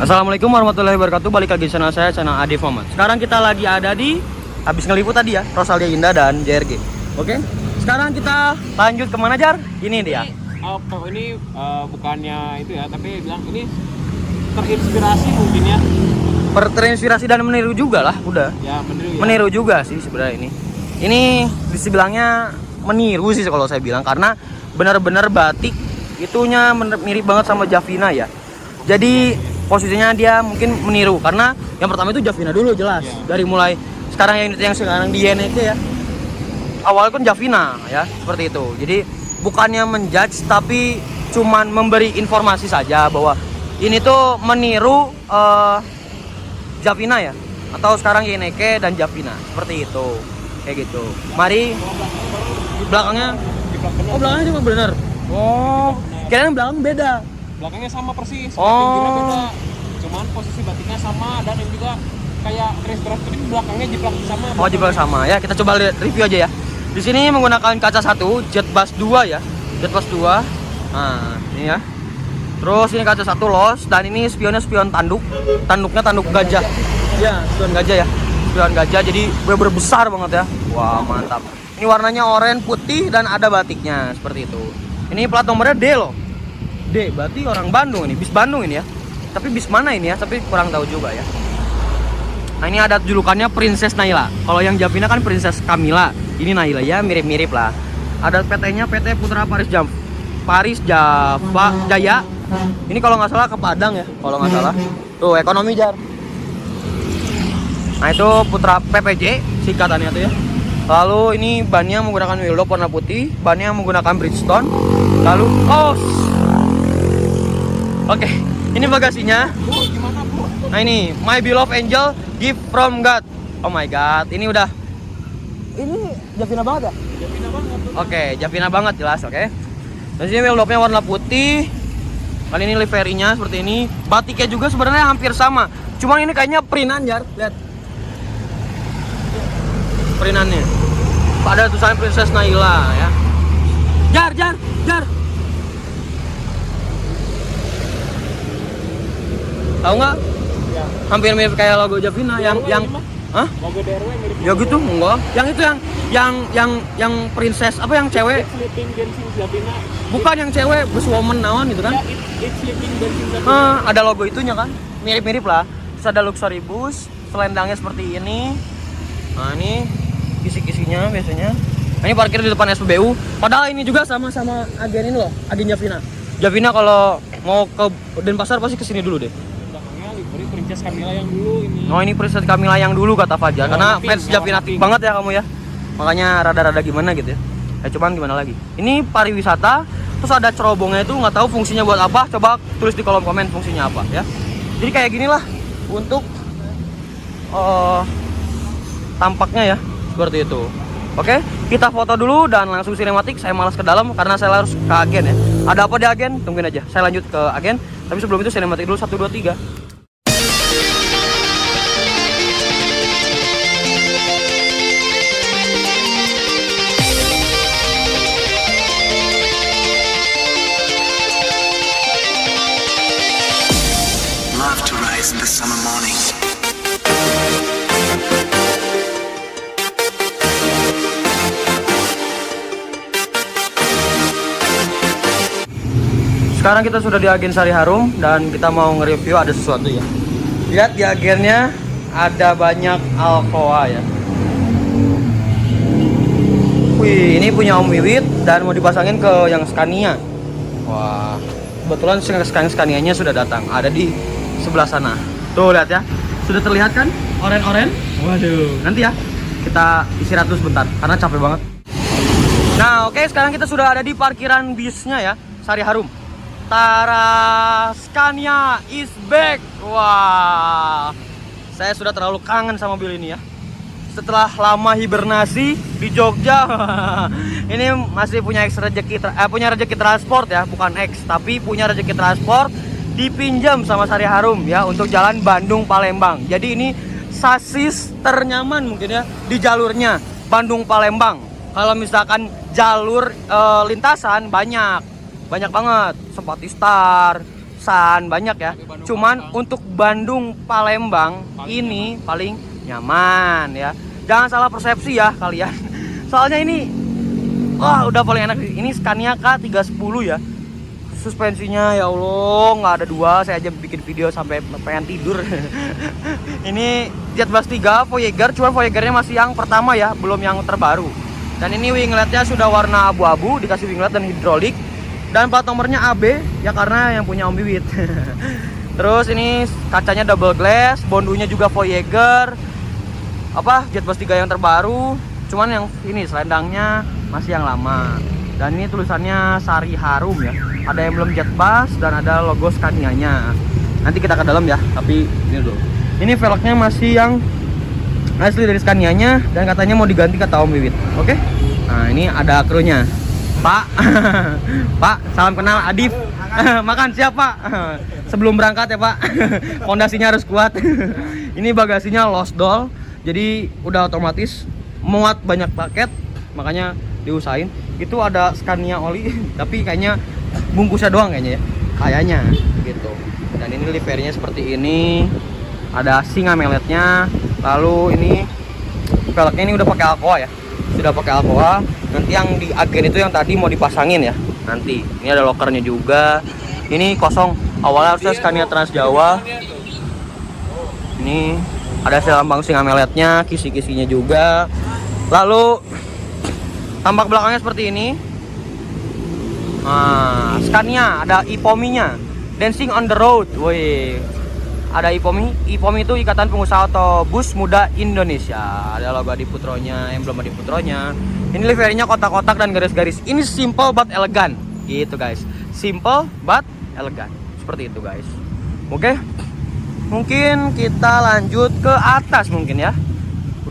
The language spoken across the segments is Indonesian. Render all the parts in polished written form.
Assalamualaikum warahmatullahi wabarakatuh. Balik lagi channel saya, channel Adi Muhammad. Sekarang kita lagi ada di habis ngeliput tadi ya, Rosalia Indah dan JRG. Oke. Sekarang kita lanjut kemana, Jar? Ini dia. Ini bukannya itu ya, tapi bilang ini terinspirasi mungkin ya. Terinspirasi dan meniru juga lah, udah. Ya, meniru ya. Meniru juga sih sebenarnya ini. Ini dibilangnya meniru sih kalau saya bilang, karena benar-benar batik itunya mirip banget sama Javina ya. Jadi posisinya dia mungkin meniru, karena yang pertama itu Javina dulu jelas ya. Dari mulai sekarang yang sekarang di YNK ya, awalnya kan Javina ya, seperti itu. Jadi bukannya menjudge, tapi cuman memberi informasi saja bahwa ini tuh meniru Javina ya, atau sekarang YNK dan Javina, seperti itu, kayak gitu. Mari belakangnya, oh belakangnya juga bener. Oh, kirain belakang beda. Belakangnya sama persis, pinggirnya beda. Cuman posisi batiknya sama, dan ini juga kayak terinspirasi ini belakangnya jiplak sama. Oh, jiplak sama ya. Kita coba lihat review aja ya. Di sini menggunakan kaca 1, jet bass 2 ya. Jet bass 2. Nah, ini ya. Terus ini kaca 1 los, dan ini spionnya spion tanduk. Tanduknya tanduk gajah. Ya, spion gajah ya. Spion gajah, jadi bener-bener besar banget ya. Wah, mantap. Ini warnanya oranye putih dan ada batiknya seperti itu. Ini plat nomornya D loh. D, berarti orang Bandung ini, bis Bandung ini ya. Tapi bis mana ini ya? Tapi kurang tahu juga ya. Nah, ini ada julukannya Princess Naila. Kalau yang Javina kan Princess Camilla. Ini Naila ya, mirip-mirip lah. Ada PT-nya, PT Putra Paris Java Jaya. Ini kalau nggak salah ke Padang ya, kalau nggak salah. Tuh, ekonomi Jar. Nah, itu Putra PPJ singkatannya tuh ya. Lalu ini bannya menggunakan Willow warna putih, bannya menggunakan Bridgestone. Lalu Oke, ini bagasinya. Bu, gimana Bu? Nah, ini My Beloved Angel Gift from God. Oh my God, ini udah. Ini Javina banget ya? Javina banget. Oke, Javina banget jelas, oke. Dan sini wheellobe-nya warna putih. Kali ini livery-nya seperti ini. Batiknya juga sebenarnya hampir sama. Cuma ini kayaknya printan, Jar. Lihat. Printannya. Ada tulisan Princess Naila ya. Jar. Tahu nggak? Ya. Hampir mirip kayak logo Javina yang hah? Logo DRW mirip. Ya gitu enggak. Yang itu yang princess apa yang cewek? Sleeping Dancing Javina. Bukan yang cewek Bushwoman naon gitu kan? Ya, it's Sleeping Dancing Javina. Ada logo itunya kan? Mirip-mirip lah. Terus ada luxury bus, selendangnya seperti ini. Nah, ini kisi-kisinya biasanya. Nah, ini parkir di depan SPBU. Padahal ini juga sama-sama agen ini loh, agen Javina. Javina kalau mau ke Denpasar pasti kesini dulu deh. Princess Camilla yang dulu ini. Oh, ini Princess Camilla yang dulu kata Fajar, karena fans Javina banget ya kamu ya. Makanya rada-rada gimana gitu ya. Cuman gimana lagi. Ini pariwisata, terus ada cerobongnya itu nggak tahu fungsinya buat apa. Coba tulis di kolom komen fungsinya apa ya. Jadi kayak ginilah untuk tampaknya ya, seperti itu. Oke, kita foto dulu dan langsung sinematik. Saya malas ke dalam karena saya harus ke agen ya. Ada apa di agen? Tungguin aja. Saya lanjut ke agen. Tapi sebelum itu sinematik dulu 1 2 3. Love to rise in the summer morning. Sekarang kita sudah di agen Sari Harum dan kita mau nge-review ada sesuatu ya. Lihat di agennya ada banyak Alcoa ya. Wih, ini punya Om Wiwit dan mau dipasangin ke yang Scania. Wah, kebetulan Scania-nya sudah datang, ada di sebelah sana. Tuh lihat ya, sudah terlihat kan oren-oren. Waduh, nanti ya kita istirahat dulu sebentar karena capek banget. Nah, oke, sekarang kita sudah ada di parkiran bisnya ya, Sari Harum. Tara, Scania is back. Wah, saya sudah terlalu kangen sama mobil ini ya. Setelah lama hibernasi di Jogja, ini masih punya rezeki transport ya, bukan X, tapi punya rezeki transport dipinjam sama Sari Harum ya untuk jalan Bandung Palembang. Jadi ini sasis ternyaman mungkin ya di jalurnya Bandung Palembang. Kalau misalkan jalur lintasan banyak banget, Sempatistar, ratusan banyak ya. Cuman untuk Bandung Palembang ini paling nyaman ya. Jangan salah persepsi ya kalian. Soalnya ini wah udah paling enak. Ini Scania K310 ya. Suspensinya ya Allah nggak ada dua. Saya aja bikin video sampai pengen tidur. Ini Jet Bus 3 Voyager, cuman Voyagernya masih yang pertama ya, belum yang terbaru. Dan ini wingletnya sudah warna abu-abu, dikasih winglet dan hidrolik. Dan plat nomornya AB ya karena yang punya Om Wiwit. Terus ini kacanya double glass, bondunya juga Voyager. Jet Bus 3 yang terbaru, cuman yang ini selendangnya masih yang lama. Dan ini tulisannya Sari Harum ya. Ada emblem Jet Bus dan ada logo Scania-nya. Nanti kita ke dalam ya, tapi ini dulu. Ini velgnya masih yang asli dari Scania-nya dan katanya mau diganti kata Om Wiwit. Oke? Nah, ini ada krunya. Pak, Pak, salam kenal Adif. Makan siap Pak. Sebelum berangkat ya Pak. Fondasinya harus kuat. Ini bagasinya lost doll, jadi udah otomatis muat banyak paket, makanya diusahain. Itu ada Scania oli, tapi kayaknya bungkusnya doang kayaknya ya. Kayaknya gitu. Dan ini livernya seperti ini. Ada singa meletnya. Lalu ini velgnya ini udah pakai Alcoa ya. Sudah pakai Alcoa. Nanti yang di agen itu yang tadi mau dipasangin ya. Nanti ini ada lokernya juga. Ini kosong. Awalnya harusnya Scania Trans Jawa. Ini ada lambang singa meletnya, kisi-kisinya juga. Lalu tampak belakangnya seperti ini. Nah, Scania ada IPOMI-nya. Dancing on the Road. Woi. Ada IPOMI. IPOMI itu Ikatan Pengusaha Otobus Muda Indonesia. Ada logo Adi Putronya, emblem Adi Putronya. Ini liverynya kotak-kotak dan garis-garis. Ini simple but elegan. Gitu guys. Simple but elegan. Seperti itu guys. Oke. Mungkin kita lanjut ke atas mungkin ya.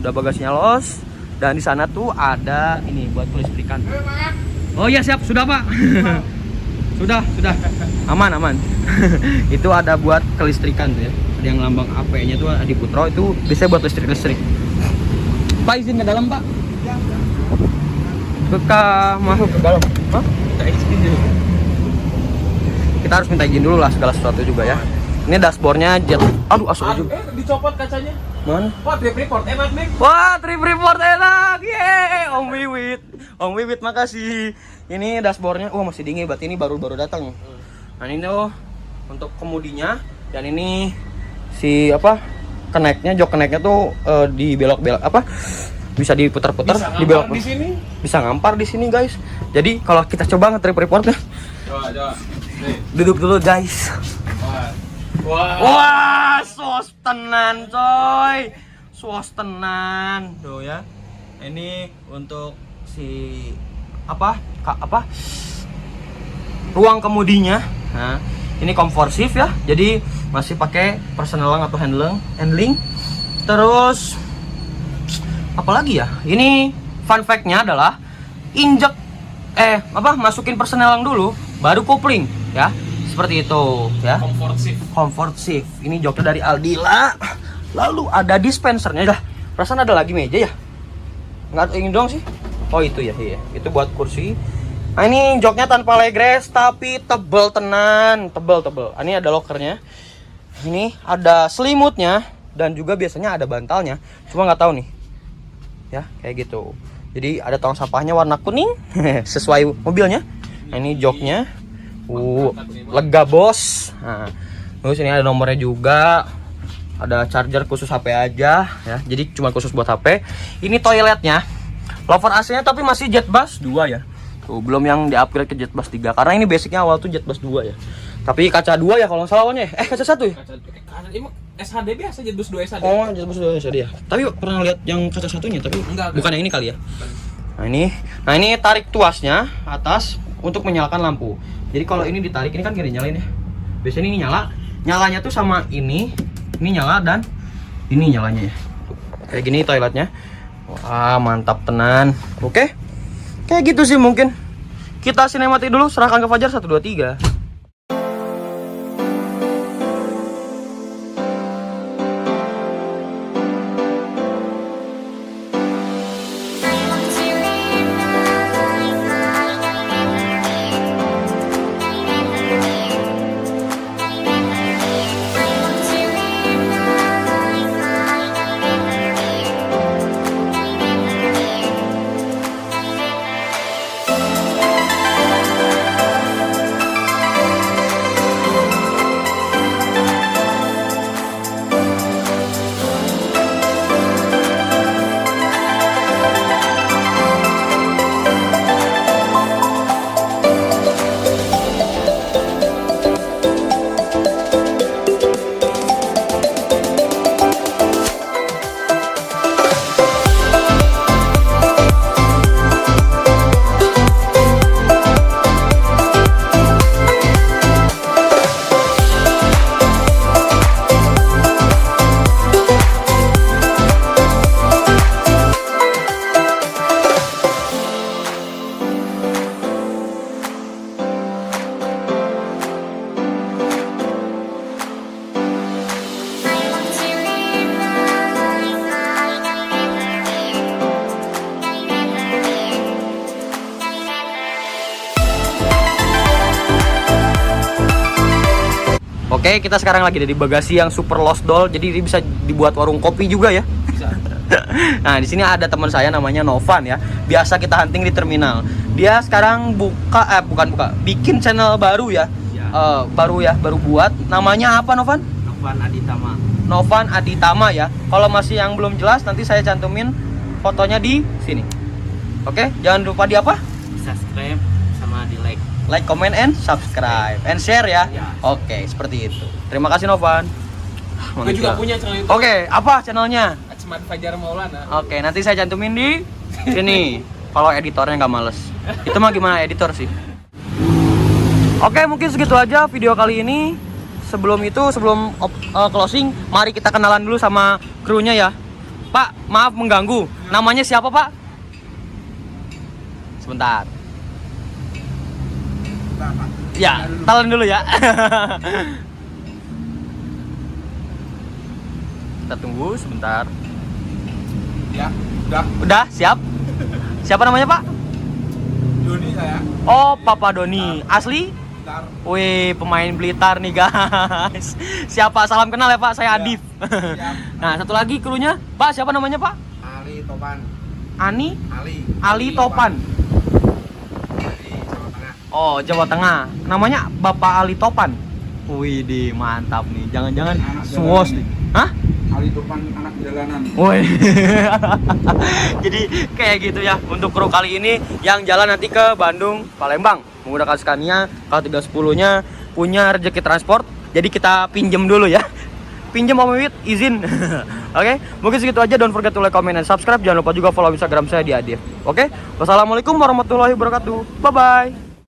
Udah bagasinya los. Dan di sana tuh ada ini buat kelistrikan. Oh iya siap, sudah Pak. Sudah. Aman. Itu ada buat kelistrikan tuh ya. Ada yang lambang AP-nya tuh Adi Putro, itu bisa buat listrik. Pak izin ke dalam Pak. Masuk ke dalam. Hah? Kita harus minta izin dulu lah segala sesuatu juga ya. Ini dashboardnya jet. Aduh asal juga. Dicopot kacanya. Mana? Wah, trip report enak nih. Wah, trip report enak. Yeay, Om Wiwit makasih. Ini dashboardnya, masih dingin, berarti ini baru datang. Nah ini tuh untuk kemudinya, dan ini si keneknya, jok keneknya tuh di belok-belok bisa diputar-putar, di belok. Di sini. Bisa ngampar di sini guys. Jadi kalau kita coba nge-trip reportnya, Coba. duduk dulu guys. Wah, sos tenan coy. Sos tenan. Tuh ya. Ini untuk si ruang kemudinya. Nah, ini komforsif ya. Jadi masih pakai persneling atau handling. Terus apalagi ya? Ini fun fact-nya adalah injek masukin persneling dulu baru kopling ya. Seperti itu ya. Comfortsive. Ini joknya dari Aldila. Lalu ada dispensernya dah. Perasaan ada lagi meja ya? Nggak ingin dong sih. Oh itu ya, iya. Itu buat kursi. Nah ini joknya tanpa leggress tapi tebel tenan, tebel. Ini ada lokernya. Ini ada selimutnya dan juga biasanya ada bantalnya. Cuma nggak tahu nih. Ya, kayak gitu. Jadi ada tong sampahnya warna kuning sesuai mobilnya. Nah, ini joknya. Lega bos. Nah, terus ini ada nomornya juga. Ada charger khusus HP aja ya. Jadi cuma khusus buat HP. Ini toiletnya. Lover AC-nya tapi masih Jet Bus 2 ya. Tuh, belum yang di-upgrade ke Jet Bus 3 karena ini basicnya awal tuh Jet Bus 2 ya. Tapi kaca 2 ya kalau nggak salah awalnya. Kaca 1 ya? Ini SHD biasa, Jet Bus 2 SHD. Oh, Jet Bus 2 SHD ya. Tapi pernah lihat yang kaca satunya tapi bukan yang ini kali ya. Nah, ini tarik tuasnya atas untuk menyalakan lampu. Jadi kalau ini ditarik, ini kan kiri nyalain ya. Biasanya ini nyala. Nyalanya tuh sama ini nyala dan ini nyalanya ya. Kayak gini toiletnya. Wah, mantap tenan. Oke. Kayak gitu sih mungkin. Kita sinematik dulu, serahkan ke Fajar 1 2 3. Oke, kita sekarang lagi ada di bagasi yang super lost doll. Jadi ini bisa dibuat warung kopi juga ya. Bisa. Nah, di sini ada teman saya namanya Novan ya. Biasa kita hunting di terminal. Dia sekarang bikin channel baru ya. Baru buat. Namanya apa, Novan? Novan Aditama. Novan Aditama ya. Kalau masih yang belum jelas nanti saya cantumin fotonya di sini. Oke, jangan lupa di apa? Subscribe sama di like. Like, comment, and subscribe and share ya. Ya. Oke, seperti itu. Terima kasih Novan. Gue juga punya channel itu. Oke, apa channelnya? Acmat Fajar Maulana. Oke, nanti saya cantumin di sini. Kalau editornya nggak males. Itu mah gimana editor sih? Oke, mungkin segitu aja video kali ini. Sebelum closing, mari kita kenalan dulu sama krunya ya. Pak, maaf mengganggu. Namanya siapa, Pak? Sebentar. Ya, telan dulu ya. Kita tunggu sebentar. Ya, udah. Udah, siap? Siapa namanya, Pak? Doni saya. Oh, Papa Doni. Asli? Bentar. Wih, pemain Blitar nih, guys. Siapa? Salam kenal ya, Pak. Saya Adif. Nah, satu lagi krunya. Pak, siapa namanya, Pak? Ali Topan. Ali Topan. Dari Jawa Tengah. Oh, Jawa Tengah. Namanya Bapak Ali Topan. Wih, mantap nih. Jangan-jangan suwos nih. Hah? Ali Topan anak jalanan. Woi. Jadi kayak gitu ya untuk kru kali ini yang jalan nanti ke Bandung, Palembang menggunakan Scania K310-nya punya rezeki transport. Jadi kita pinjem dulu ya. Pinjem Om Wiwit, izin. Oke, mungkin segitu aja. Don't forget to like, comment, and subscribe. Jangan lupa juga follow Instagram saya di Adif. Oke, wassalamualaikum warahmatullahi wabarakatuh. Bye bye.